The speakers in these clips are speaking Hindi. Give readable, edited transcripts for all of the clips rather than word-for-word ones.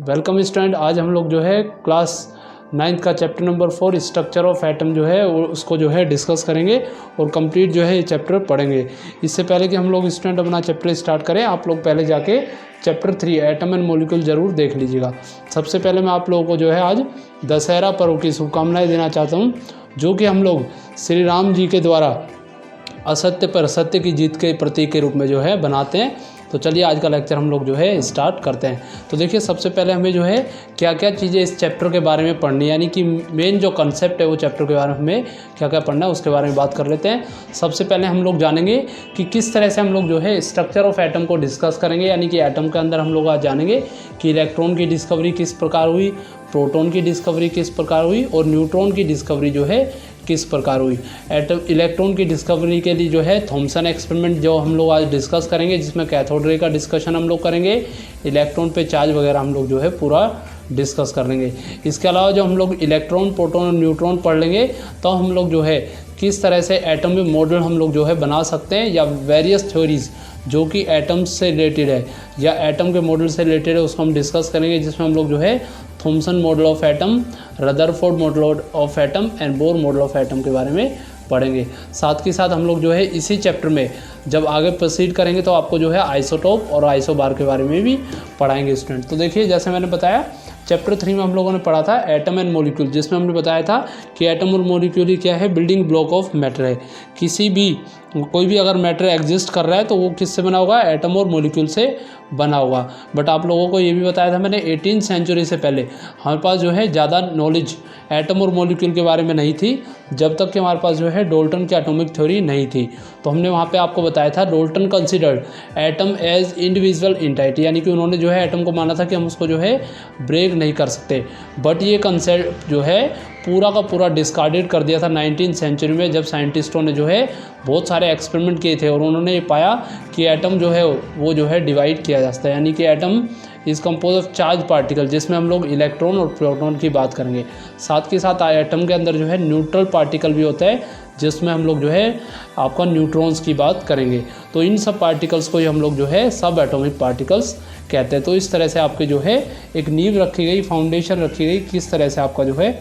Welcome student. आज हम लोग जो है क्लास 9th का chapter number 4 structure of atom जो है उसको जो है डिस्कस करेंगे और कंप्लीट जो है ये चैप्टर पढ़ेंगे। इससे पहले कि हम लोग स्टूडेंट अपना चैप्टर स्टार्ट करें, आप लोग पहले जाके चैप्टर 3 एटम एंड मॉलिक्यूल ज़रूर देख लीजिएगा। सबसे पहले मैं आप लोगों को जो है आज दशहरा पर्व की शुभकामनाएँ देना चाहता हूँ, जो कि हम लोग श्री राम जी के द्वारा असत्य पर सत्य की जीत के प्रतीक के रूप में जो है बनाते हैं। तो चलिए आज का लेक्चर हम लोग जो है स्टार्ट करते हैं। तो देखिए, सबसे पहले हमें जो है क्या क्या चीज़ें इस चैप्टर के बारे में पढ़नी, यानी कि मेन जो कंसेप्ट है वो चैप्टर के बारे में हमें क्या क्या पढ़ना है उसके बारे में बात कर लेते हैं। सबसे पहले हम लोग जानेंगे कि किस तरह से हम लोग जो है स्ट्रक्चर ऑफ एटम को डिस्कस करेंगे, यानी कि एटम के अंदर हम लोग आज जानेंगे कि इलेक्ट्रॉन की डिस्कवरी किस प्रकार हुई, प्रोटॉन की डिस्कवरी किस प्रकार हुई और न्यूट्रॉन की डिस्कवरी जो है किस प्रकार हुई। इलेक्ट्रॉन की डिस्कवरी के लिए जो है थॉमसन एक्सपेरिमेंट जो हम लोग आज डिस्कस करेंगे, जिसमें कैथोड रे का डिस्कशन हम लोग करेंगे, इलेक्ट्रॉन पे चार्ज वगैरह हम लोग जो है पूरा डिस्कस कर लेंगे। इसके अलावा जो हम लोग इलेक्ट्रॉन, प्रोटॉन और न्यूट्रॉन पढ़ लेंगे, तो हम लोग जो है किस तरह से एटम में मॉडल हम लोग जो है बना सकते हैं, या वेरियस थ्योरीज जो कि एटम्स से रिलेटेड है या एटम के मॉडल से रिलेटेड है उसको हम डिस्कस करेंगे, जिसमें हम लोग जो है Thompson model of atom, Rutherford model of atom and Bohr model of atom के बारे में पढ़ेंगे। साथ के साथ हम लोग जो है इसी चैप्टर में जब आगे प्रोसीड करेंगे तो आपको जो है आइसोटोप और आइसोबार के बारे में भी पढ़ाएंगे स्टूडेंट। तो देखिए, जैसे मैंने बताया चैप्टर 3 में हम लोगों ने पढ़ा था एटम एंड मॉलिक्यूल, जिसमें हमने बताया था कि एटम और मॉलिक्यूल ही क्या है, बिल्डिंग ब्लॉक ऑफ मैटर है। कोई भी अगर मैटर एग्जिस्ट कर रहा है तो वो किससे बना होगा, एटम और मॉलिक्यूल से बना होगा। बट आप लोगों को ये भी बताया था मैंने 18th सेंचुरी से पहले हमारे पास जो है ज़्यादा नॉलेज एटम और मॉलिक्यूल के बारे में नहीं थी, जब तक कि हमारे पास जो है डाल्टन की एटॉमिक थ्योरी नहीं थी। तो हमने वहाँ पे आपको बताया था Dalton considered atom as individual entity, यानी कि उन्होंने जो है एटम को माना था कि हम उसको जो है ब्रेक नहीं कर सकते। बट ये कंसेप्ट जो है पूरा का पूरा डिस्कार्डेड कर दिया था 19th सेंचुरी में, जब साइंटिस्टों ने जो है बहुत सारे एक्सपेरिमेंट किए थे और उन्होंने ये पाया कि एटम जो है वो जो है डिवाइड किया जा सकता है, यानी कि atom is compose of charge particle, जिसमें हम लोग इलेक्ट्रॉन और प्रोटॉन की बात करेंगे। साथ के साथ एटम के अंदर जो है न्यूट्रल पार्टिकल भी होता है, जिसमें हम लोग जो है आपका न्यूट्रॉन्स की बात करेंगे। तो इन सब पार्टिकल्स को ही हम लोग जो है सब एटॉमिक पार्टिकल्स कहते हैं। तो इस तरह से आपके जो है एक नींव रखी गई, फाउंडेशन रखी गई, किस तरह से आपका जो है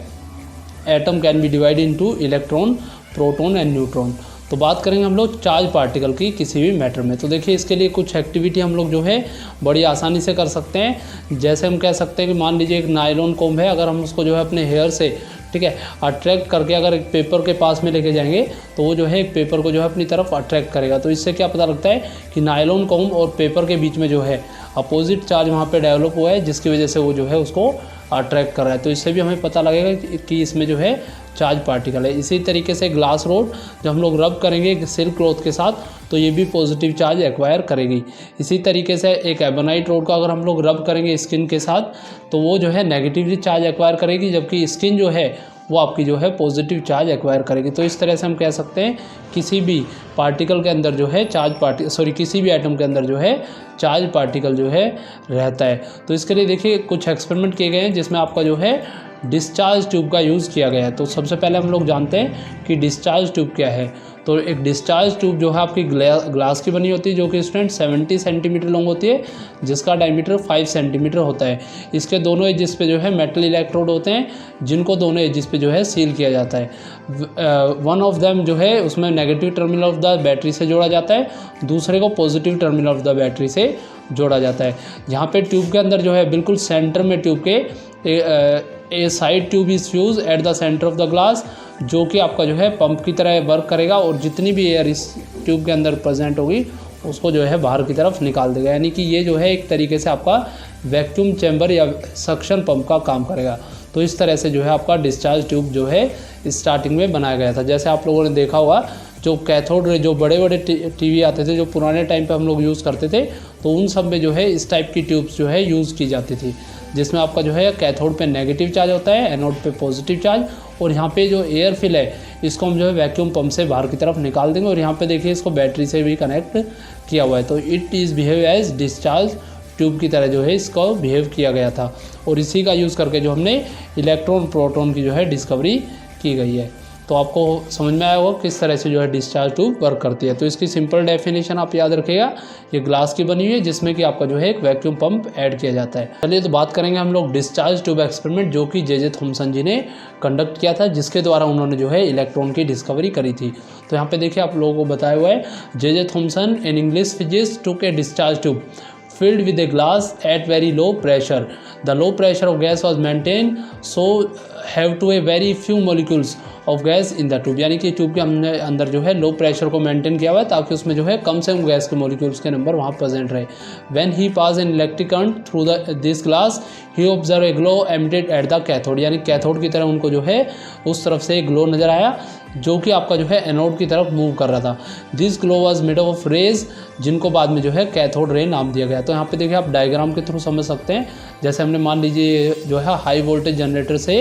atom can be divide into electron, proton and neutron. तो बात करेंगे हम लोग चार्ज पार्टिकल की किसी भी मैटर में। तो देखिए, इसके लिए कुछ एक्टिविटी हम लोग जो है बड़ी आसानी से कर सकते हैं। जैसे हम कह सकते हैं कि मान लीजिए एक नायलॉन कॉम्ब है, अगर हम उसको जो है अपने हेयर से ठीक है अट्रैक्ट करके अगर एक पेपर के पास में लेके जाएंगे तो वो जो है एक पेपर को जो है अपनी तरफ अट्रैक्ट करेगा। तो इससे क्या पता लगता है कि नायलॉन कॉम्ब और पेपर के बीच में जो है अपोजिट चार्ज वहाँ पे डेवलप हुआ है, जिसकी वजह से वो जो है उसको अट्रैक्ट कर रहा है। तो इससे भी हमें पता लगेगा कि इसमें जो है चार्ज पार्टिकल है। इसी तरीके से ग्लास रोड जब हम लोग रब करेंगे सिल्क क्लॉथ के साथ तो ये भी पॉजिटिव चार्ज एक्वायर करेगी। इसी तरीके से एक एबोनाइट रोड का अगर हम लोग रब करेंगे स्किन के साथ तो वो जो है नेगेटिवली चार्ज एक्वायर करेगी, जबकि स्किन जो है वो आपकी जो है पॉजिटिव चार्ज एक्वायर करेगी। तो इस तरह से हम कह सकते हैं किसी भी पार्टिकल के अंदर जो है किसी भी एटम के अंदर जो है चार्ज पार्टिकल जो है रहता है। तो इसके लिए देखिए कुछ एक्सपेरिमेंट किए गए हैं, जिसमें आपका जो है डिस्चार्ज ट्यूब का यूज़ किया गया है। तो सबसे पहले हम लोग जानते हैं कि डिस्चार्ज ट्यूब क्या है। तो एक डिस्चार्ज ट्यूब जो है आपकी ग्लास की बनी होती है, जो कि स्टूडेंट 70 सेंटीमीटर लॉन्ग होती है, जिसका डायमीटर 5 सेंटीमीटर होता है। इसके दोनों एजिस पे जो है मेटल इलेक्ट्रोड होते हैं, जिनको दोनों एजिस पे जो है सील किया जाता है। वन ऑफ देम जो है उसमें negative terminal of the battery से जोड़ा जाता है, दूसरे को positive terminal of the battery से जोड़ा जाता है। यहाँ पे ट्यूब के अंदर जो है बिल्कुल सेंटर में ट्यूब के a side tube is fuse at the centre of the glass, जो कि आपका जो है पंप की तरह वर्क करेगा और जितनी भी एयर इस ट्यूब के अंदर प्रेजेंट होगी उसको जो है बाहर की तरफ निकाल देगा। यानी कि ये जो है एक तरीके से आपका वैक्यूम चैम्बर या सक्शन पंप का काम करेगा। तो इस तरह से जो है आपका डिस्चार्ज ट्यूब जो है स्टार्टिंग में बनाया गया था। जैसे आप लोगों ने देखा होगा जो कैथोड रे, जो बड़े बड़े टीवी आते थे जो पुराने टाइम पे हम लोग यूज़ करते थे, तो उन सब में जो है इस टाइप की ट्यूब्स जो है यूज़ की जाती थी, जिसमें आपका जो है कैथोड पे नेगेटिव चार्ज होता है, एनोड पे पॉजिटिव चार्ज, और यहाँ पे जो एयर फिल है इसको हम जो है वैक्यूम पंप से बाहर की तरफ निकाल देंगे। और यहाँ पे देखिए इसको बैटरी से भी कनेक्ट किया हुआ है। तो it is behave as discharge tube की तरह जो है इसको बिहेव किया गया था, और इसी का यूज़ करके जो हमने इलेक्ट्रॉन प्रोटॉन की जो है डिस्कवरी की गई है। तो आपको समझ में आया होगा किस तरह से जो है डिस्चार्ज ट्यूब वर्क करती है। तो इसकी सिंपल डेफिनेशन आप याद रखिएगा, ये ग्लास की बनी हुई है जिसमें कि आपका जो है एक वैक्यूम पंप ऐड किया जाता है। चलिए तो बात करेंगे हम लोग डिस्चार्ज ट्यूब एक्सपेरिमेंट जो कि जे थॉमसन जी ने कंडक्ट किया था, जिसके द्वारा उन्होंने जो है इलेक्ट्रॉन की डिस्कवरी करी थी। तो यहाँ पे देखिए आप लोगों को बताया हुआ है, J Thomson in English physicist took A discharge tube filled with a glass at very low pressure. The low pressure of gas was maintained so have to a very few molecules of gas in the tube, यानी कि ट्यूब के हमने अंदर जो है लो प्रेशर को मेंटेन किया हुआ है ताकि उसमें जो है कम से कम गैस के मॉलिक्यूल्स के नंबर वहाँ प्रेजेंट रहे। When he passed an electric current through this glass, he observed a glow emitted at the cathode, यानी कैथोड की तरह उनको जो है उस तरफ से ग्लो नज़र आया जो कि आपका जो है एनोड की तरफ मूव कर रहा था। This glow was made of rays, जिनको बाद में जो है कैथोड रे नाम दिया गया। तो यहाँ पे देखिए आप डायग्राम के थ्रू समझ सकते हैं, जैसे हमने मान लीजिए जो है हाई वोल्टेज जनरेटर से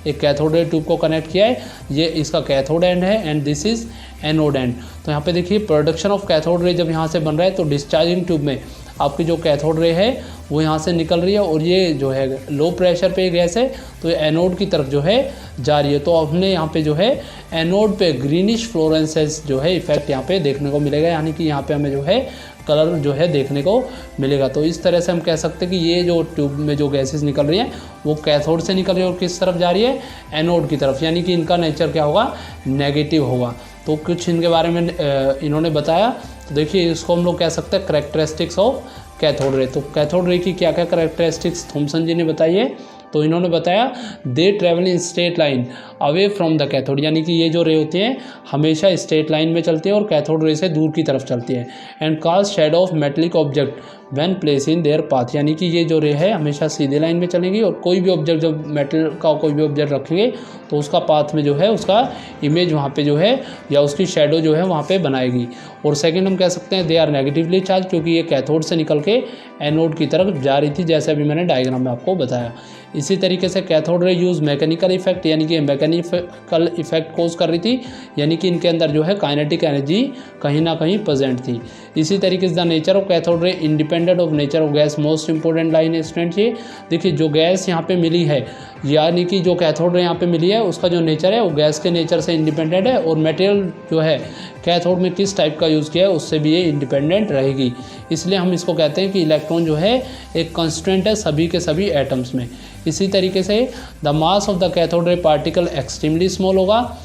एक कैथोड रे ट्यूब को कनेक्ट किया है, ये इसका कैथोड एंड है and this is anode and. तो यहाँ पे देखिए प्रोडक्शन ऑफ कैथोड रे जब यहाँ से बन रहा है तो डिस्चार्जिंग ट्यूब में आपकी जो कैथोड रे है वो यहाँ से निकल रही है और ये जो है लो प्रेशर पे गैस है तो ये एनोड की तरफ जो है जा रही है। तो हमने यहाँ पे जो है एनोड पे ग्रीनिश फ्लोरेंसेस जो है इफेक्ट यहाँ पे देखने को मिलेगा, यानी कि यहाँ पे हमें जो है कलर जो है देखने को मिलेगा। तो इस तरह से हम कह सकते हैं कि ये जो ट्यूब में जो गैसेस निकल रही हैं वो कैथोड से निकल रही है और किस तरफ जा रही है, एनोड की तरफ, यानी कि इनका नेचर क्या होगा, नेगेटिव होगा। तो कुछ इनके बारे में इन्होंने बताया। तो देखिए इसको हम लोग कह सकते हैं करेक्टरिस्टिक्स ऑफ कैथोड रे। तो कैथोड रे की क्या क्या करेक्टरिस्टिक्स थॉमसन जी ने बताई है, तो इन्होंने बताया they travel in straight line away from the cathode, यानी कि ये जो रे होती हैं हमेशा स्ट्रेट लाइन में चलती है और कैथोड रे से दूर की तरफ चलती है। And cast shadow of metallic object when place in their path, यानी कि ये जो रे है हमेशा सीधे लाइन में चलेगी और कोई भी ऑब्जेक्ट जब मेटल का कोई भी ऑब्जेक्ट रखेंगे तो उसका पाथ में जो है उसका इमेज वहाँ पे जो है या उसकी शेडो जो है वहाँ पे बनाएगी। और सेकंड हम कह सकते हैं दे आर नेगेटिवली चार्ज, क्योंकि ये कैथोड से निकल के एनोड की तरफ जा रही थी, जैसे अभी मैंने डायग्राम में आपको बताया। इसी तरीके से cathode ray use mechanical effect, यानी कि मैकेनिकल इफेक्ट कोज कर रही थी, यानी कि इनके अंदर जो है काइनेटिक एनर्जी कहीं ना कहीं प्रेजेंट थी। इसी तरीके से the nature of cathode ray independent of nature of gas, most important line student ये देखिए, जो गैस यहाँ पे मिली है यानी कि जो कैथोड रे यहाँ पे मिली है उसका जो नेचर है वो गैस के नेचर से इंडिपेंडेंट है और मटेरियल जो है कैथोड में किस टाइप का यूज़ किया है उससे भी ये इंडिपेंडेंट रहेगी। इसलिए हम इसको कहते हैं कि इलेक्ट्रॉन जो है एक कांस्टेंट है सभी के सभी एटम्स में। इसी तरीके से the mass of the cathode ray particle extremely small होगा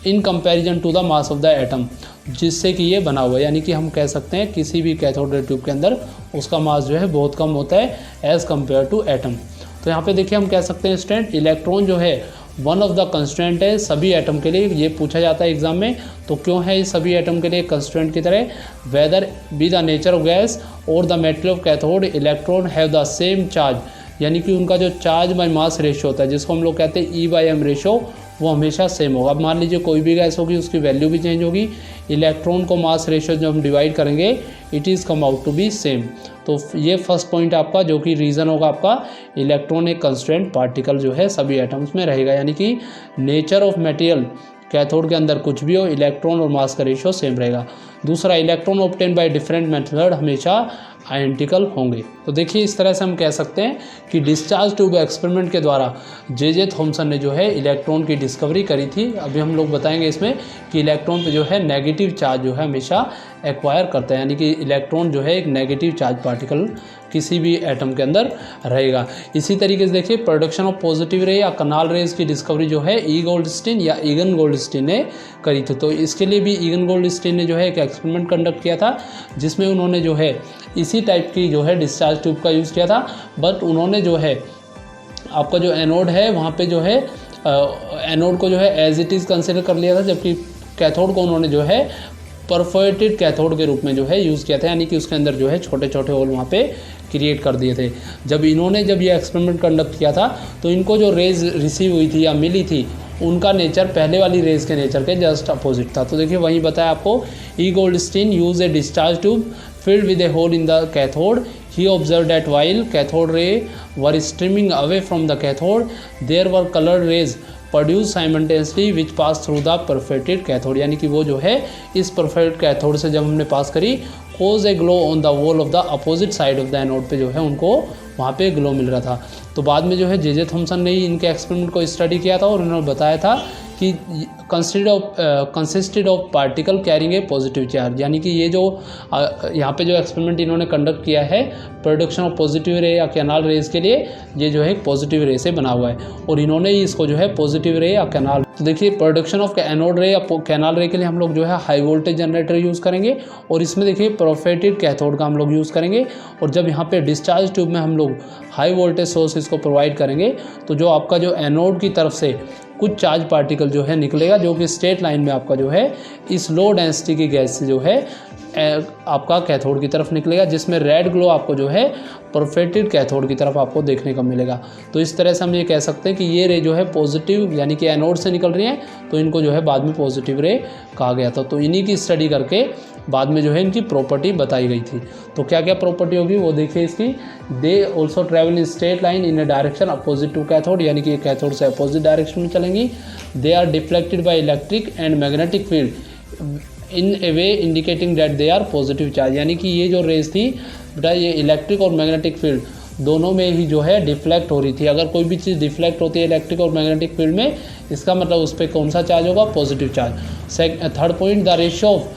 in comparison to the mass of the atom, जिससे कि ये बना हुआ है, यानी कि हम कह सकते हैं किसी भी कैथोड रे ट्यूब के अंदर उसका मास जो है बहुत कम होता है एज़ कम्पेयर टू एटम। तो यहाँ पे देखिए हम कह सकते हैं स्टूडेंट इलेक्ट्रॉन जो है वन ऑफ द कंस्टेंट है सभी एटम के लिए, ये पूछा जाता है एग्जाम में। तो क्यों है इस सभी एटम के लिए कंस्टेंट की तरह, whether be the nature of gas और the material of cathode electron have the same charge, यानी कि उनका जो चार्ज बाय मास रेशियो होता है जिसको हम लोग कहते हैं E/m रेशियो, वो हमेशा सेम होगा। अब मान लीजिए कोई भी गैस होगी उसकी वैल्यू भी चेंज होगी, इलेक्ट्रॉन को मास रेशियो जब हम डिवाइड करेंगे it is come out to be same. तो ये फर्स्ट पॉइंट आपका जो कि रीज़न होगा आपका, इलेक्ट्रॉन एक कंस्टेंट पार्टिकल जो है सभी एटम्स में रहेगा, यानी कि नेचर ऑफ मटेरियल कैथोड के अंदर कुछ भी हो इलेक्ट्रॉन और मास का रेशियो सेम रहेगा। दूसरा, electron obtain by different method हमेशा आइडेंटिकल होंगे। तो देखिए इस तरह से हम कह सकते हैं कि डिस्चार्ज ट्यूब एक्सपेरिमेंट के द्वारा जे थॉमसन ने जो है इलेक्ट्रॉन की डिस्कवरी करी थी। अभी हम लोग बताएंगे इसमें कि इलेक्ट्रॉन पे जो है नेगेटिव चार्ज जो है हमेशा एक्वायर करता है, यानी कि इलेक्ट्रॉन जो है एक नेगेटिव चार्ज पार्टिकल किसी भी एटम के अंदर रहेगा। इसी तरीके से देखिए प्रोडक्शन ऑफ पॉजिटिव रे या कनाल रेज की डिस्कवरी जो है ई गोल्डस्टीन या ईगन गोल्डस्टीन ने करी थी। तो इसके लिए भी ईगन गोल्डस्टीन ने जो है एक एक्सपेरिमेंट कंडक्ट किया था जिसमें उन्होंने जो है इसी टाइप की जो है डिस्चार्ज ट्यूब का यूज़ किया था, बट उन्होंने जो है आपका जो एनोड है वहाँ पे जो है एनोड को जो है एज इट इज़ कंसिडर कर लिया था, जबकि कैथोड को उन्होंने जो है परफोरेटेड कैथोड के रूप में जो है यूज़ किया था, यानी कि उसके अंदर जो है छोटे छोटे होल वहाँ पे क्रिएट कर दिए थे। जब ये एक्सपेरिमेंट कंडक्ट किया था तो इनको जो रेज रिसीव हुई थी या मिली थी उनका नेचर पहले वाली रेज के नेचर के जस्ट अपोजिट था। तो देखिए वहीं बताया आपको, ई Goldstein use A discharge tube filled with a hole in the cathode. He observed that while cathode ray were streaming away from the cathode, there were colored rays produced simultaneously which passed through the perforated cathode, यानी कि वो जो है इस परफेक्ट कैथोड से जब हमने पास करी cause a glow on the wall of the opposite side of the anode पे जो है उनको वहाँ पे ग्लो मिल रहा था। तो बाद में जो है जे थॉमसन ने ही इनके एक्सपेरिमेंट को स्टडी किया था और उन्होंने बताया था कि consisted of particle carrying a positive charge, यानी कि ये जो यहाँ पे जो एक्सपेरिमेंट इन्होंने कंडक्ट किया है प्रोडक्शन ऑफ पॉजिटिव रे या कैनाल रेज के लिए, ये जो है एक पॉजिटिव रे से बना हुआ है और इन्होंने इसको जो है पॉजिटिव रे या कैनाल, तो देखिए प्रोडक्शन ऑफ एनोड रे या कैनाल रे के लिए हम लोग जो है हाई वोल्टेज जनरेटर यूज़ करेंगे और इसमें देखिए प्रोफेटेड कैथोड का हम लोग यूज़ करेंगे। और जब यहाँ पे डिस्चार्ज ट्यूब में हम लोग हाई वोल्टेज सोर्स इसको प्रोवाइड करेंगे तो जो आपका जो एनोड की तरफ से कुछ चार्ज पार्टिकल जो है निकलेगा, जो कि स्ट्रेट लाइन में आपका जो है इस लो डेंसिटी की गैस से जो है आपका कैथोड की तरफ निकलेगा, जिसमें रेड ग्लो आपको जो है परफेक्टेड कैथोड की तरफ आपको देखने को मिलेगा। तो इस तरह से हम ये कह सकते हैं कि ये रे जो है पॉजिटिव यानी कि एनोड से निकल रही हैं, तो इनको जो है बाद में पॉजिटिव रे कहा गया था। तो इन्हीं की स्टडी करके बाद में जो है इनकी प्रॉपर्टी बताई गई थी। तो क्या क्या प्रॉपर्टी होगी वो देखिए इसकी। They also travel in straight line in a direction opposite to cathode, यानी कि ये कैथोड से अपोजिट डायरेक्शन में चलेंगी। They are deflected by electric and magnetic field in a way indicating that they are positive charge, यानी कि ये जो रेज थी बेटा ये इलेक्ट्रिक और मैग्नेटिक फील्ड दोनों में ही जो है डिफ्लेक्ट हो रही थी। अगर कोई भी चीज़ डिफ्लेक्ट होती है इलेक्ट्रिक और मैग्नेटिक फील्ड में, इसका मतलब उस पर कौन सा चार्ज होगा, positive charge. Third point, the ratio of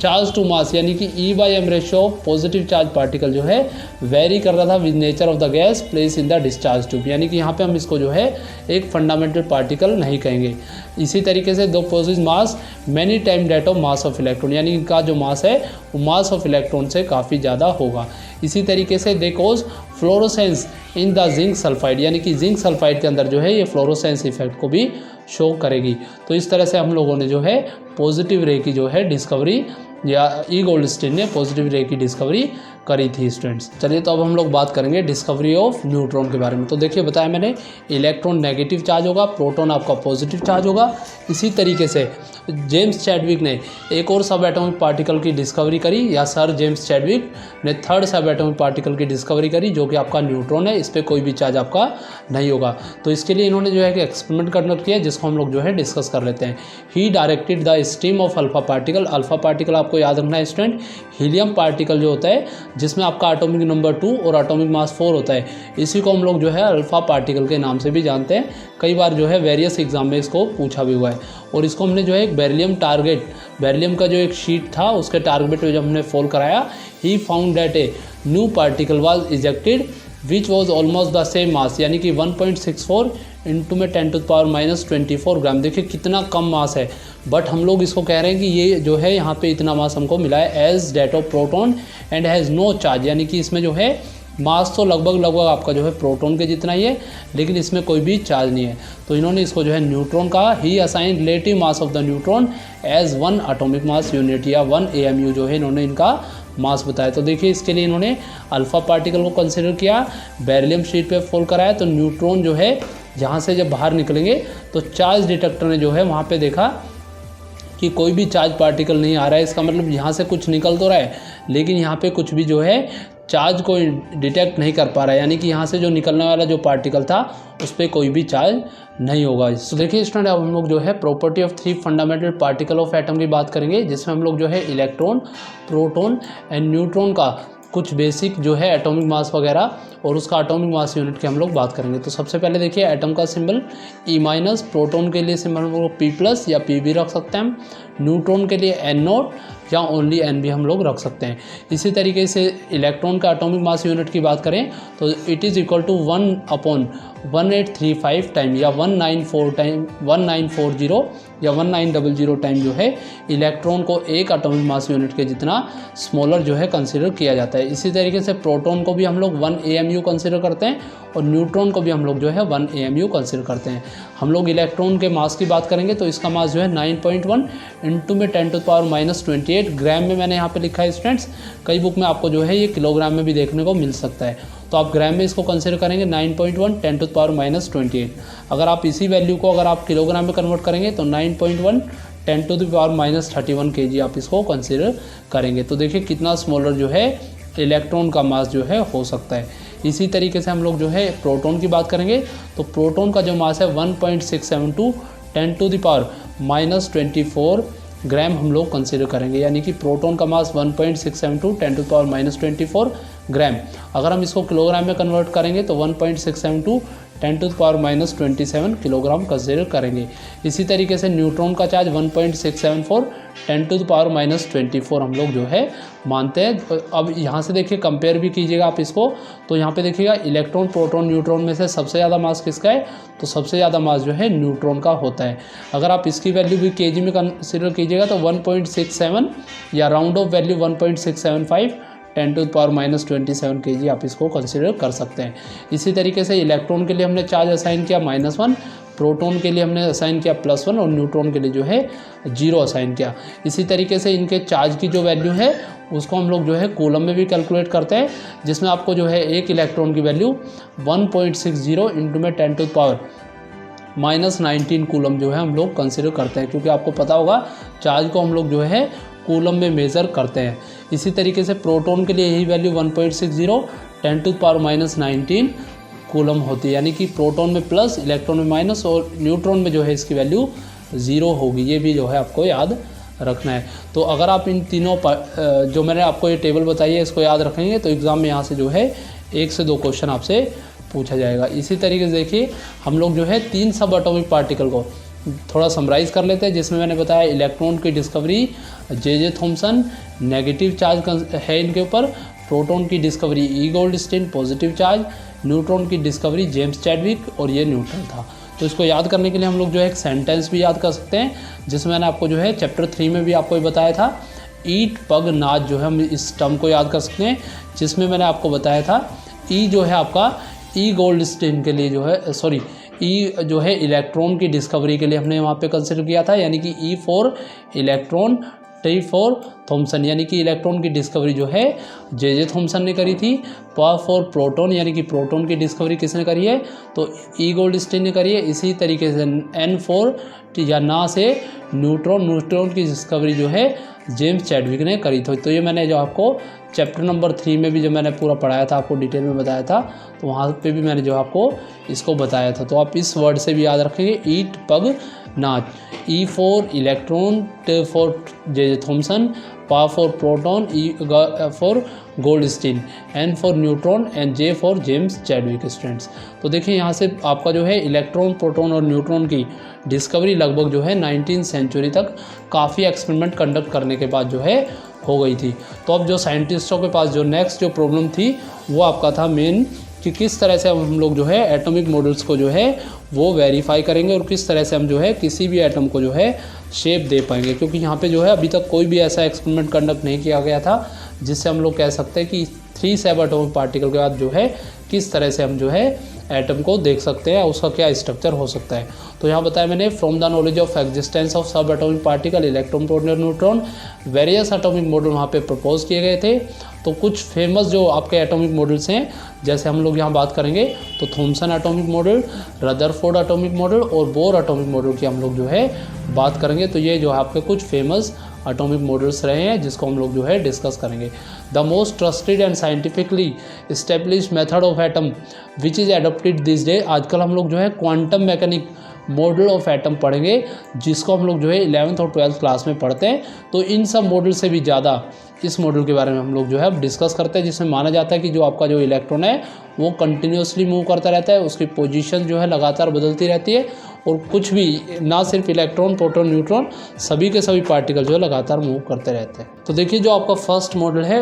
charge to mass, यानी कि E/m ratio of positive charge particle जो है वेरी कर रहा था with nature of the gas place in the discharge tube, यानी कि यहाँ पे हम इसको जो है एक फंडामेंटल पार्टिकल नहीं कहेंगे। इसी तरीके से दो possesses mass many time that of mass of electron, यानी इनका जो मास है वो मास ऑफ इलेक्ट्रॉन से काफ़ी ज़्यादा होगा। इसी तरीके से they cause fluorescence in the zinc sulphide, यानी कि जिंक सल्फाइड के अंदर जो है ये फ्लोरोसेंस इफेक्ट को भी शो करेगी। तो इस तरह से हम लोगों ने जो है पॉजिटिव रे की जो है डिस्कवरी या ई गोल्डस्टीन ने पॉजिटिव रे की डिस्कवरी करी थी स्टूडेंट्स। चलिए तो अब हम लोग बात करेंगे डिस्कवरी ऑफ न्यूट्रॉन के बारे में। तो देखिए बताया मैंने, इलेक्ट्रॉन नेगेटिव चार्ज होगा, प्रोटॉन आपका पॉजिटिव चार्ज होगा। इसी तरीके से जेम्स चैडविक ने एक और सब एटॉमिक पार्टिकल की डिस्कवरी करी, या सर जेम्स चैडविक ने थर्ड सब एटॉमिक पार्टिकल की डिस्कवरी करी जो कि आपका न्यूट्रॉन है। इस पर कोई भी चार्ज आपका नहीं होगा। तो इसके लिए इन्होंने जो है कि एक्सपेरिमेंट कंडक्ट किया जिसको हम लोग जो है डिस्कस कर लेते हैं। He directed the stream of alpha particle. Alpha particle आपको याद रखना है स्टूडेंट, हीलियम पार्टिकल जो होता है जिसमें आपका एटॉमिक नंबर 2 और एटॉमिक मास 4 होता है, इसी को हम लोग जो है अल्फा पार्टिकल के नाम से भी जानते हैं। कई बार जो है वेरियस एग्जाम में इसको पूछा भी हुआ है। और इसको हमने जो है एक बेरिलियम टारगेट, बेरिलियम का जो एक शीट था उसके टारगेट पे जब हमने फॉल कराया, he found that a new particle was ejected which was almost the same mass, यानी कि 1.64 इंटू में 10⁻24 ग्राम। देखिए कितना कम मास है, बट हम लोग इसको कह रहे हैं कि ये जो है यहाँ पे इतना मास हमको मिला है as that of proton and has no charge, यानी कि इसमें जो है मास तो लगभग आपका जो है प्रोटॉन के जितना ही है, लेकिन इसमें कोई भी चार्ज नहीं है। तो इन्होंने इसको जो है न्यूट्रॉन कहा। He assign relative mass of the neutron as 1 atomic mass unit या 1 AMU जो है इन्होंने इनका मास बताया। तो देखिए इसके लिए इन्होंने अल्फा पार्टिकल को कंसिडर किया, बेरिलियम शीट पे फॉल कराया, तो न्यूट्रॉन जो है जहाँ से जब बाहर निकलेंगे तो चार्ज डिटेक्टर ने जो है वहाँ पे देखा कि कोई भी चार्ज पार्टिकल नहीं आ रहा है। इसका मतलब यहाँ से कुछ निकल तो रहा है, लेकिन यहाँ पे कुछ भी जो है चार्ज को डिटेक्ट नहीं कर पा रहा है, यानी कि यहाँ से जो निकलने वाला जो पार्टिकल था उस पर कोई भी चार्ज नहीं होगा। तो देखिए स्टूडेंट, अब हम लोग जो है property of 3 fundamental particle of atom की बात करेंगे, जिसमें हम लोग जो है इलेक्ट्रॉन, प्रोटॉन एंड न्यूट्रॉन का कुछ बेसिक जो है एटॉमिक मास वगैरह और उसका एटॉमिक मास यूनिट की हम लोग बात करेंगे। तो सबसे पहले देखिए एटम का सिंबल E-, प्रोटॉन के लिए सिंबल हम लोग P+ या P भी रख सकते हैं, न्यूट्रॉन के लिए N0 या ओनली N भी हम लोग रख सकते हैं। इसी तरीके से इलेक्ट्रॉन का एटॉमिक मास यूनिट की बात करें तो it is equal to 1/1835 time या 1940 या 1900 टाइम जो है इलेक्ट्रॉन को एक एटॉमिक मास यूनिट के जितना स्मॉलर जो है कंसिडर किया जाता है। इसी तरीके से प्रोटॉन को भी हम लोग 1 AMU कंसिडर करते हैं और न्यूट्रॉन को भी हम लोग जो है 1 AMU कंसिडर करते हैं। हम लोग इलेक्ट्रॉन के मास की बात करेंगे तो इसका मास जो है 9.1 इंटू में 10⁻28 ग्राम में मैंने यहाँ पे लिखा है स्टूडेंट्स। कई बुक में आपको जो है ये किलोग्राम में भी देखने को मिल सकता है, तो आप ग्राम में इसको कंसिडर करेंगे 9.1 10⁻28। अगर आप इसी वैल्यू को अगर आप किलोग्राम में कन्वर्ट करेंगे तो 9.1 10⁻31 kg आप इसको कंसिडर करेंगे। तो देखिए कितना स्मॉलर जो है इलेक्ट्रॉन का मास जो है हो सकता है। इसी तरीके से हम लोग जो है प्रोटॉन की बात करेंगे तो प्रोटॉन का जो मास है 1.672 10⁻24 ग्राम हम लोग कंसिडर करेंगे, यानी कि प्रोटॉन का मास 1.672 10⁻24 ग्राम। अगर हम इसको किलोग्राम में कन्वर्ट करेंगे तो 1.672 10⁻⁻27 किलोग्राम कंसिडर करेंगे। इसी तरीके से न्यूट्रॉन का चार्ज 1.674 10⁻24 हम लोग जो है मानते हैं। अब यहाँ से देखिए कंपेयर भी कीजिएगा आप इसको, तो यहाँ पे देखिएगा इलेक्ट्रॉन प्रोटॉन न्यूट्रॉन में से सबसे ज़्यादा मास किसका है, तो सबसे ज़्यादा मास जो है न्यूट्रॉन का होता है। अगर आप इसकी वैल्यू भी केजी में कंसिडर कीजिएगा तो 1.67 या राउंड ऑफ वैल्यू 1.675 10⁻⁻27 kg आप इसको कंसिडर कर सकते हैं। इसी तरीके से इलेक्ट्रॉन के लिए हमने चार्ज असाइन किया -1, प्रोटॉन के लिए हमने असाइन किया +1 और न्यूट्रॉन के लिए जो है 0 असाइन किया। इसी तरीके से इनके चार्ज की जो वैल्यू है उसको हम लोग जो है कूलम में भी कैलकुलेट करते हैं, जिसमें आपको जो है एक इलेक्ट्रॉन की वैल्यू 1.60 इंटू में 10⁻⁻19 कूलम जो है हम लोग कंसिडर करते हैं, क्योंकि आपको पता होगा चार्ज को हम लोग जो है कूलम में मेज़र करते हैं। इसी तरीके से प्रोटॉन के लिए यही वैल्यू 1.60 10⁻⁻19 कूलम होती है, यानी कि प्रोटॉन में प्लस इलेक्ट्रॉन में माइनस और न्यूट्रॉन में जो है इसकी वैल्यू 0 होगी। ये भी जो है आपको याद रखना है। तो अगर आप इन तीनों जो मैंने आपको ये टेबल बताई है इसको याद रखेंगे तो एग्ज़ाम में यहाँ से जो है 1 से 2 क्वेश्चन आपसे पूछा जाएगा। इसी तरीके से देखिए हम लोग जो है 3 सब एटॉमिक पार्टिकल को थोड़ा समराइज़ कर लेते हैं, जिसमें मैंने बताया इलेक्ट्रॉन की discovery J Thomson, negative charge है इनके ऊपर, प्रोटॉन की डिस्कवरी ई गोल्डस्टीन पॉजिटिव चार्ज, न्यूट्रॉन की डिस्कवरी जेम्स चैडविक और ये न्यूट्रॉन था। तो इसको याद करने के लिए हम लोग जो है एक सेंटेंस भी याद कर सकते हैं, जिसमें मैंने आपको जो है चैप्टर 3 में भी आपको ये बताया था, ईट पग नाच जो है हम इस टर्म को याद कर सकते हैं, जिसमें मैंने आपको बताया था ई जो है आपका ई गोल्डस्टीन के लिए जो है सॉरी ई जो है इलेक्ट्रॉन की डिस्कवरी के लिए हमने वहाँ पे कंसिडर किया था, यानी कि E for electron T for Thomson, यानी कि इलेक्ट्रॉन की डिस्कवरी जो है जे थॉमसन ने करी थी। पा फॉर प्रोटॉन, यानी कि प्रोटॉन की डिस्कवरी किसने करी है, तो ई गोल्डस्टीन ने करी है। इसी तरीके से एन फॉर या ना से न्यूट्रॉन की डिस्कवरी जो है जेम्स चैडविक ने करी थी। तो ये मैंने जो आपको चैप्टर नंबर 3 में भी जो मैंने पूरा पढ़ाया था, आपको डिटेल में बताया था, तो वहाँ पे भी मैंने जो आपको इसको बताया था। तो आप इस वर्ड से भी याद रखेंगे, ईट पग नाच, E for electron, T for J Thomson, P for proton, E for Goldstein, N for neutron and J for James Chadwick students. तो देखिए यहाँ से आपका जो है इलेक्ट्रॉन प्रोटॉन और न्यूट्रॉन की डिस्कवरी लगभग जो है 19वीं सेंचुरी तक काफ़ी एक्सपेरिमेंट कंडक्ट करने के बाद जो है हो गई थी। तो अब जो साइंटिस्टों के पास जो नेक्स्ट जो प्रॉब्लम थी वो आपका था मेन, कि किस तरह से हम लोग जो है एटॉमिक मॉडल्स को जो है वो वेरीफाई करेंगे और किस तरह से हम जो है किसी भी एटम को जो है शेप दे पाएंगे, क्योंकि यहाँ पे जो है अभी तक कोई भी ऐसा एक्सपेरिमेंट कंडक्ट नहीं किया गया था जिससे हम लोग कह सकते हैं कि 3 सब एटॉमिक पार्टिकल के बाद जो है किस तरह से हम जो है एटम को देख सकते हैं, उसका क्या स्ट्रक्चर हो सकता है। तो यहाँ बताया मैंने, from the knowledge of existence of subatomic particle electron proton neutron various atomic model वहाँ पे प्रपोज किए गए थे। तो कुछ फेमस जो आपके एटॉमिक मॉडल्स हैं, जैसे हम लोग यहाँ बात करेंगे तो Thomson atomic model, Rutherford atomic model और बोर एटॉमिक मॉडल की हम लोग जो है बात करेंगे। तो ये जो है आपके कुछ फेमस एटॉमिक मॉडल्स रहे हैं जिसको हम लोग जो है डिस्कस करेंगे। The most trusted and scientifically established method of atom which is adopted this day, आजकल हम लोग जो है quantum mechanic model of atom पढ़ेंगे, जिसको हम लोग जो है 11th और 12th क्लास में पढ़ते हैं। तो इन सब मॉडल से भी ज़्यादा इस मॉडल के बारे में हम लोग जो है अब डिस्कस करते हैं, जिसमें माना जाता है कि जो आपका जो इलेक्ट्रॉन है वो कंटिन्यूसली मूव करता रहता है, उसकी पोजीशन जो है लगातार बदलती रहती है और कुछ भी ना सिर्फ इलेक्ट्रॉन प्रोटॉन न्यूट्रॉन सभी के सभी पार्टिकल जो है लगातार मूव करते रहते हैं। तो देखिए जो आपका फर्स्ट मॉडल है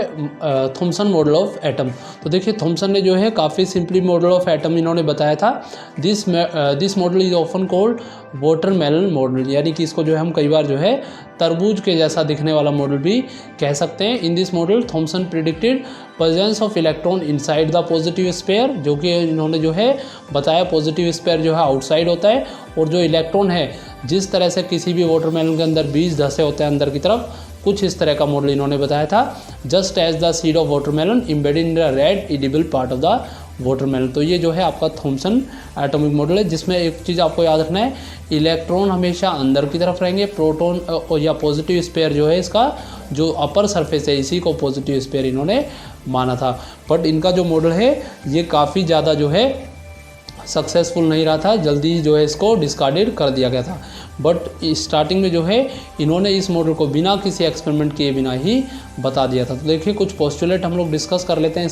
थॉमसन मॉडल ऑफ एटम। तो देखिए थॉमसन ने जो है काफ़ी सिंपली मॉडल ऑफ एटम इन्होंने बताया था। This model is often called watermelon model, यानी कि इसको जो है हम कई बार जो है तरबूज के जैसा दिखने वाला मॉडल भी कह सकते हैं। In this model Thomson predicted presence of electron inside the positive sphere, जो कि इन्होंने जो है बताया पॉजिटिव स्फीयर जो है आउटसाइड होता है और जो इलेक्ट्रॉन है जिस तरह से किसी भी वाटरमेलन के अंदर बीज धसे होते हैं अंदर की तरफ, कुछ इस तरह का मॉडल इन्होंने बताया था। Just as the seed of watermelon embedded in the red edible part of the watermelon. तो ये जो है आपका थॉमसन एटॉमिक मॉडल है, जिसमें एक चीज़ आपको याद रखना है, इलेक्ट्रॉन हमेशा अंदर की तरफ रहेंगे, प्रोटॉन या पॉजिटिव स्फीयर जो है इसका जो अपर सरफेस है इसी को पॉजिटिव स्फीयर इन्होंने माना था। बट इनका जो मॉडल है ये काफ़ी ज़्यादा जो है सक्सेसफुल नहीं रहा था, जल्दी जो है इसको डिस्कार्डेड कर दिया गया था। बट स्टार्टिंग में जो है इन्होंने इस मॉडल को बिना किसी एक्सपेरिमेंट किए बिना ही बता दिया था। तो देखिए कुछ पोस्टुलेट हम लोग डिस्कस कर लेते हैं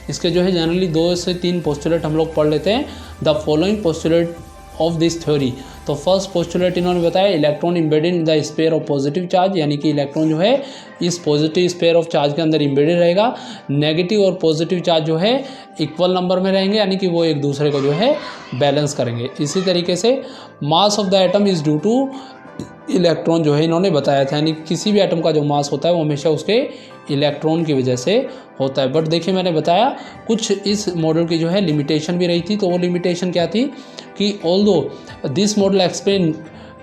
इसके जो है जनरली 2 से 3 पोस्टुलेट हम लोग पढ़ लेते हैं। The following postulate of this theory. तो फर्स्ट पोस्टुलेट इन्होंने बताया electron embedded in the sphere of positive charge, यानी कि इलेक्ट्रॉन जो है इस पॉजिटिव स्पेयर ऑफ चार्ज के अंदर इम्बेडेड रहेगा। नेगेटिव और पॉजिटिव चार्ज जो है इक्वल नंबर में रहेंगे, यानी कि वो एक दूसरे को जो है बैलेंस करेंगे। इसी तरीके से मास of the atom is due two electron जो है इन्होंने बताया था, यानी किसी भी एटम का जो मास होता है वो हमेशा उसके इलेक्ट्रॉन की वजह से होता है। बट देखिए मैंने बताया कुछ इस मॉडल की जो है लिमिटेशन भी रही थी। तो वो लिमिटेशन क्या थी कि although this model explain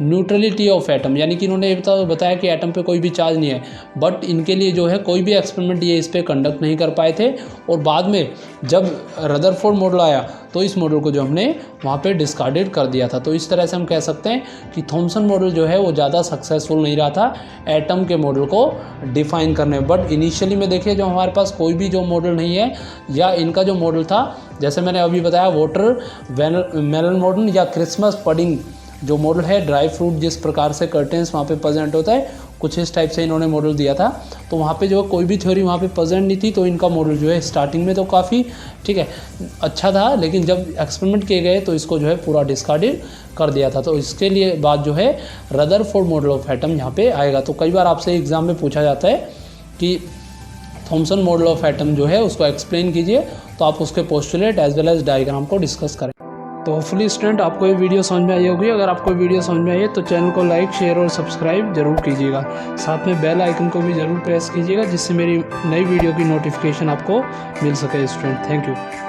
neutrality of atom, यानी कि इन्होंने बताया कि एटम पे कोई भी चार्ज नहीं है, बट इनके लिए जो है कोई भी एक्सपेरिमेंट ये इस पर कंडक्ट नहीं कर पाए थे। और बाद में जब रदरफोर्ड मॉडल आया तो इस मॉडल को जो हमने वहाँ पे डिस्कार्डेड कर दिया था। तो इस तरह से हम कह सकते हैं कि थॉमसन मॉडल जो है वो ज़्यादा सक्सेसफुल नहीं रहा था एटम के मॉडल को डिफाइन करने में। बट इनिशियली में देखिए जो हमारे पास कोई भी जो मॉडल नहीं है, या इनका जो मॉडल था जैसे मैंने अभी बताया वाटर मेलन मॉडल या क्रिसमस पडिंग जो मॉडल है, ड्राई फ्रूट जिस प्रकार से कर्टेंस वहाँ पे प्रेजेंट होता है कुछ इस टाइप से इन्होंने मॉडल दिया था। तो वहाँ पे जो कोई भी थ्योरी वहाँ पे प्रेजेंट नहीं थी। तो इनका मॉडल जो है स्टार्टिंग में तो काफ़ी ठीक है अच्छा था, लेकिन जब एक्सपेरिमेंट किए गए तो इसको जो है पूरा डिस्कार्डेड कर दिया था। तो इसके लिए बाद जो है रदरफोर्ड मॉडल ऑफ एटम यहाँ पे आएगा। तो कई बार आपसे एग्जाम में पूछा जाता है कि थॉमसन मॉडल ऑफ एटम जो है उसको एक्सप्लेन कीजिए, तो आप उसके postulate as well as diagram को डिस्कस करें। तो होपफुली स्टूडेंट आपको ये वीडियो समझ में आई होगी। अगर आपको वीडियो समझ में आई है तो चैनल को लाइक, शेयर और सब्सक्राइब जरूर कीजिएगा। साथ में बेल आइकन को भी ज़रूर प्रेस कीजिएगा, जिससे मेरी नई वीडियो की नोटिफिकेशन आपको मिल सके स्टूडेंट। Thank you.